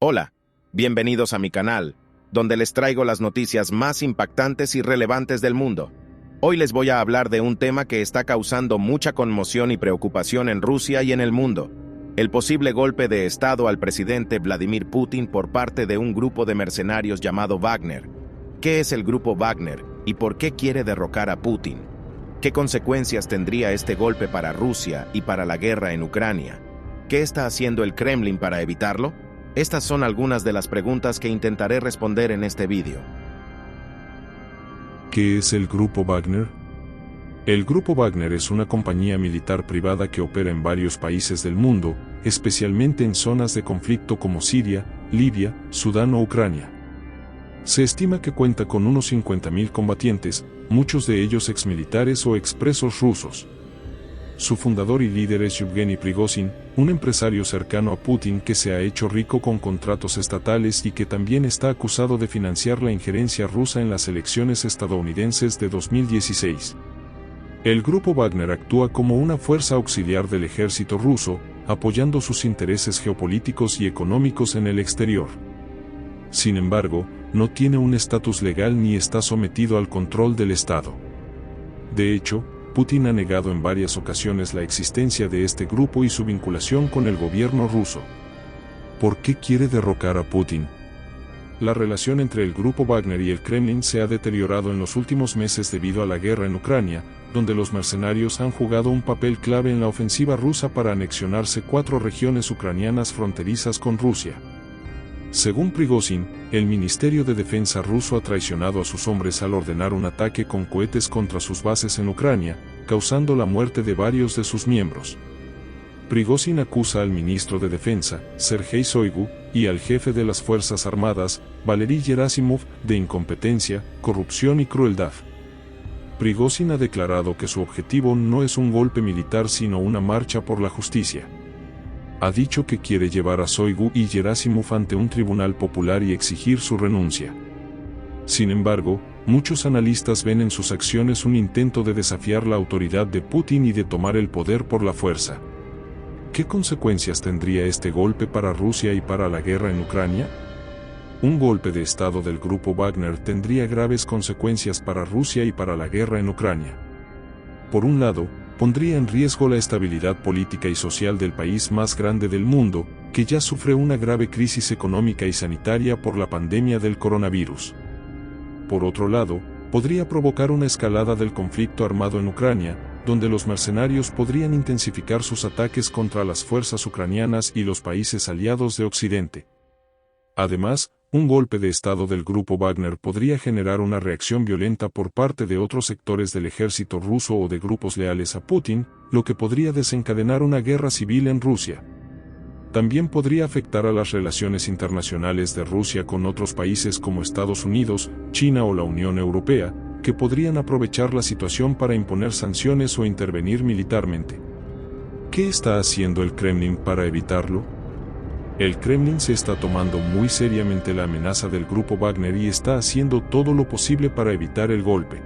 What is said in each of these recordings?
Hola, bienvenidos a mi canal, donde les traigo las noticias más impactantes y relevantes del mundo. Hoy les voy a hablar de un tema que está causando mucha conmoción y preocupación en Rusia y en el mundo: el posible golpe de Estado al presidente Vladimir Putin por parte de un grupo de mercenarios llamado Wagner. ¿Qué es el grupo Wagner y por qué quiere derrocar a Putin? ¿Qué consecuencias tendría este golpe para Rusia y para la guerra en Ucrania? ¿Qué está haciendo el Kremlin para evitarlo? Estas son algunas de las preguntas que intentaré responder en este vídeo. ¿Qué es el Grupo Wagner? El Grupo Wagner es una compañía militar privada que opera en varios países del mundo, especialmente en zonas de conflicto como Siria, Libia, Sudán o Ucrania. Se estima que cuenta con unos 50.000 combatientes, muchos de ellos exmilitares o expresos rusos. Su fundador y líder es Yevgeny Prigozhin, un empresario cercano a Putin que se ha hecho rico con contratos estatales y que también está acusado de financiar la injerencia rusa en las elecciones estadounidenses de 2016. El grupo Wagner actúa como una fuerza auxiliar del ejército ruso, apoyando sus intereses geopolíticos y económicos en el exterior. Sin embargo, no tiene un estatus legal ni está sometido al control del Estado. De hecho, Putin ha negado en varias ocasiones la existencia de este grupo y su vinculación con el gobierno ruso. ¿Por qué quiere derrocar a Putin? La relación entre el grupo Wagner y el Kremlin se ha deteriorado en los últimos meses debido a la guerra en Ucrania, donde los mercenarios han jugado un papel clave en la ofensiva rusa para anexionarse 4 regiones ucranianas fronterizas con Rusia. Según Prigozhin, el Ministerio de Defensa ruso ha traicionado a sus hombres al ordenar un ataque con cohetes contra sus bases en Ucrania, causando la muerte de varios de sus miembros. Prigozhin acusa al ministro de Defensa, Sergei Shoigu, y al jefe de las Fuerzas Armadas, Valery Gerasimov, de incompetencia, corrupción y crueldad. Prigozhin ha declarado que su objetivo no es un golpe militar sino una marcha por la justicia. Ha dicho que quiere llevar a Shoigu y Gerasimov ante un tribunal popular y exigir su renuncia. Sin embargo, muchos analistas ven en sus acciones un intento de desafiar la autoridad de Putin y de tomar el poder por la fuerza. ¿Qué consecuencias tendría este golpe para Rusia y para la guerra en Ucrania? Un golpe de Estado del grupo Wagner tendría graves consecuencias para Rusia y para la guerra en Ucrania. Por un lado, pondría en riesgo la estabilidad política y social del país más grande del mundo, que ya sufre una grave crisis económica y sanitaria por la pandemia del coronavirus. Por otro lado, podría provocar una escalada del conflicto armado en Ucrania, donde los mercenarios podrían intensificar sus ataques contra las fuerzas ucranianas y los países aliados de Occidente. Además, un golpe de Estado del grupo Wagner podría generar una reacción violenta por parte de otros sectores del ejército ruso o de grupos leales a Putin, lo que podría desencadenar una guerra civil en Rusia. También podría afectar a las relaciones internacionales de Rusia con otros países como Estados Unidos, China o la Unión Europea, que podrían aprovechar la situación para imponer sanciones o intervenir militarmente. ¿Qué está haciendo el Kremlin para evitarlo? El Kremlin se está tomando muy seriamente la amenaza del grupo Wagner y está haciendo todo lo posible para evitar el golpe.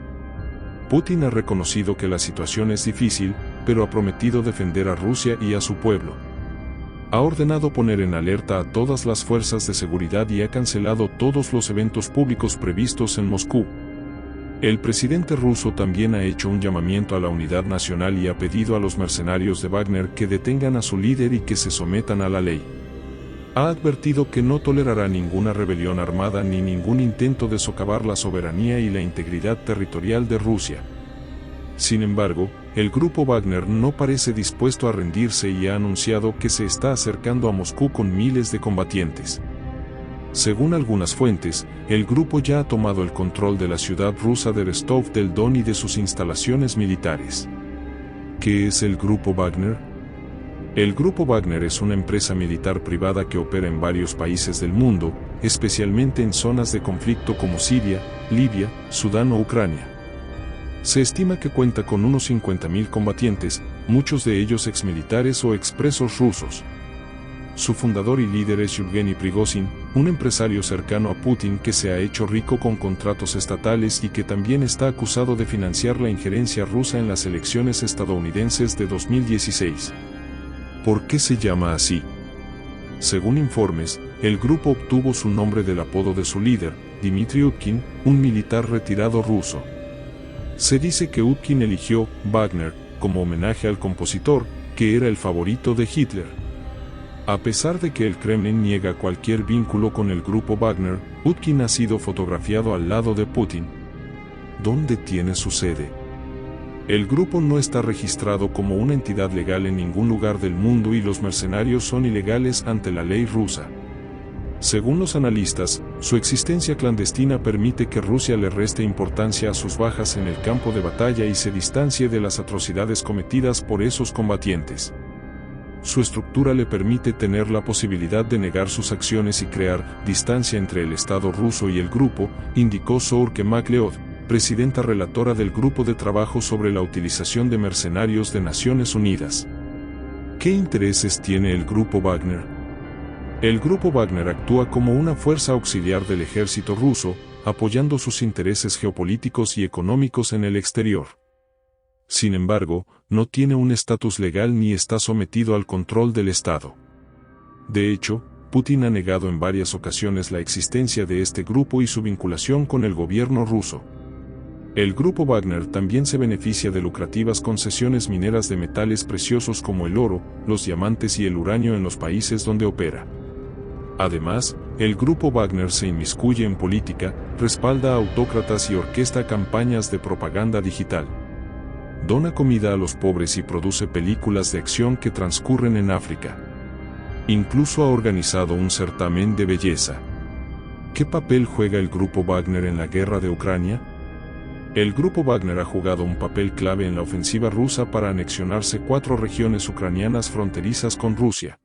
Putin ha reconocido que la situación es difícil, pero ha prometido defender a Rusia y a su pueblo. Ha ordenado poner en alerta a todas las fuerzas de seguridad y ha cancelado todos los eventos públicos previstos en Moscú. El presidente ruso también ha hecho un llamamiento a la unidad nacional y ha pedido a los mercenarios de Wagner que detengan a su líder y que se sometan a la ley. Ha advertido que no tolerará ninguna rebelión armada ni ningún intento de socavar la soberanía y la integridad territorial de Rusia. Sin embargo, el grupo Wagner no parece dispuesto a rendirse y ha anunciado que se está acercando a Moscú con miles de combatientes. Según algunas fuentes, el grupo ya ha tomado el control de la ciudad rusa de Rostov del Don y de sus instalaciones militares. ¿Qué es el grupo Wagner? El grupo Wagner es una empresa militar privada que opera en varios países del mundo, especialmente en zonas de conflicto como Siria, Libia, Sudán o Ucrania. Se estima que cuenta con unos 50.000 combatientes, muchos de ellos exmilitares o expresos rusos. Su fundador y líder es Yevgeny Prigozhin, un empresario cercano a Putin que se ha hecho rico con contratos estatales y que también está acusado de financiar la injerencia rusa en las elecciones estadounidenses de 2016. ¿Por qué se llama así? Según informes, el grupo obtuvo su nombre del apodo de su líder, Dmitry Utkin, un militar retirado ruso. Se dice que Utkin eligió Wagner como homenaje al compositor, que era el favorito de Hitler. A pesar de que el Kremlin niega cualquier vínculo con el grupo Wagner, Utkin ha sido fotografiado al lado de Putin. ¿Dónde tiene su sede? El grupo no está registrado como una entidad legal en ningún lugar del mundo y los mercenarios son ilegales ante la ley rusa. Según los analistas, su existencia clandestina permite que Rusia le reste importancia a sus bajas en el campo de batalla y se distancie de las atrocidades cometidas por esos combatientes. Su estructura le permite tener la posibilidad de negar sus acciones y crear distancia entre el Estado ruso y el grupo, indicó Sourke MacLeod, presidenta relatora del Grupo de Trabajo sobre la Utilización de Mercenarios de Naciones Unidas. ¿Qué intereses tiene el Grupo Wagner? El Grupo Wagner actúa como una fuerza auxiliar del ejército ruso, apoyando sus intereses geopolíticos y económicos en el exterior. Sin embargo, no tiene un estatus legal ni está sometido al control del Estado. De hecho, Putin ha negado en varias ocasiones la existencia de este grupo y su vinculación con el gobierno ruso. El Grupo Wagner también se beneficia de lucrativas concesiones mineras de metales preciosos como el oro, los diamantes y el uranio en los países donde opera. Además, el Grupo Wagner se inmiscuye en política, respalda a autócratas y orquesta campañas de propaganda digital. Dona comida a los pobres y produce películas de acción que transcurren en África. Incluso ha organizado un certamen de belleza. ¿Qué papel juega el Grupo Wagner en la guerra de Ucrania? El Grupo Wagner ha jugado un papel clave en la ofensiva rusa para anexionarse 4 regiones ucranianas fronterizas con Rusia.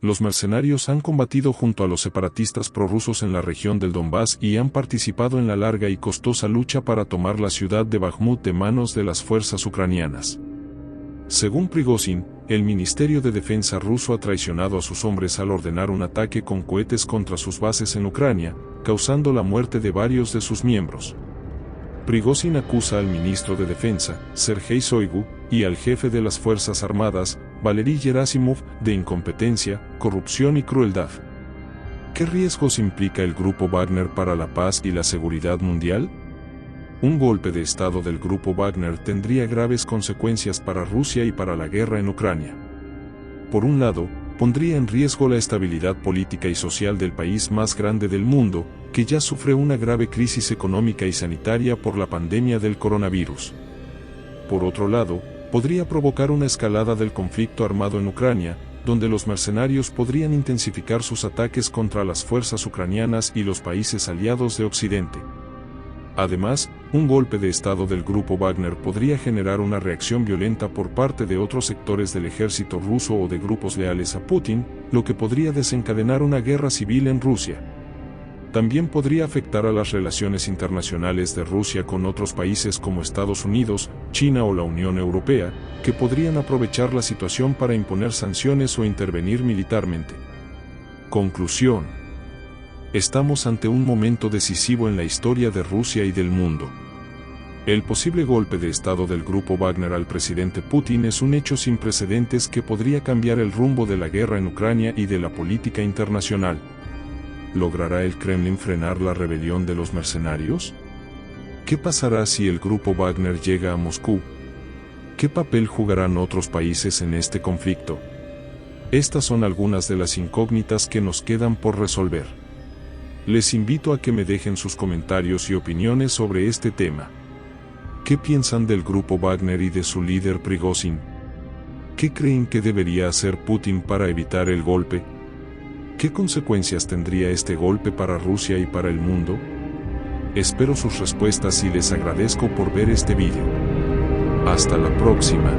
Los mercenarios han combatido junto a los separatistas prorrusos en la región del Donbass y han participado en la larga y costosa lucha para tomar la ciudad de Bakhmut de manos de las fuerzas ucranianas. Según Prigozhin, el Ministerio de Defensa ruso ha traicionado a sus hombres al ordenar un ataque con cohetes contra sus bases en Ucrania, causando la muerte de varios de sus miembros. Prigozhin acusa al ministro de Defensa, Sergei Shoigu, y al jefe de las Fuerzas Armadas, Valery Gerasimov, de incompetencia, corrupción y crueldad. ¿Qué riesgos implica el Grupo Wagner para la paz y la seguridad mundial? Un golpe de Estado del Grupo Wagner tendría graves consecuencias para Rusia y para la guerra en Ucrania. Por un lado, pondría en riesgo la estabilidad política y social del país más grande del mundo, que ya sufre una grave crisis económica y sanitaria por la pandemia del coronavirus. Por otro lado, podría provocar una escalada del conflicto armado en Ucrania, donde los mercenarios podrían intensificar sus ataques contra las fuerzas ucranianas y los países aliados de Occidente. Además, un golpe de Estado del Grupo Wagner podría generar una reacción violenta por parte de otros sectores del ejército ruso o de grupos leales a Putin, lo que podría desencadenar una guerra civil en Rusia. También podría afectar a las relaciones internacionales de Rusia con otros países como Estados Unidos, China o la Unión Europea, que podrían aprovechar la situación para imponer sanciones o intervenir militarmente. Conclusión. Estamos ante un momento decisivo en la historia de Rusia y del mundo. El posible golpe de Estado del Grupo Wagner al presidente Putin es un hecho sin precedentes que podría cambiar el rumbo de la guerra en Ucrania y de la política internacional. ¿Logrará el Kremlin frenar la rebelión de los mercenarios? ¿Qué pasará si el Grupo Wagner llega a Moscú? ¿Qué papel jugarán otros países en este conflicto? Estas son algunas de las incógnitas que nos quedan por resolver. Les invito a que me dejen sus comentarios y opiniones sobre este tema. ¿Qué piensan del Grupo Wagner y de su líder Prigozhin? ¿Qué creen que debería hacer Putin para evitar el golpe? ¿Qué consecuencias tendría este golpe para Rusia y para el mundo? Espero sus respuestas y les agradezco por ver este vídeo. Hasta la próxima.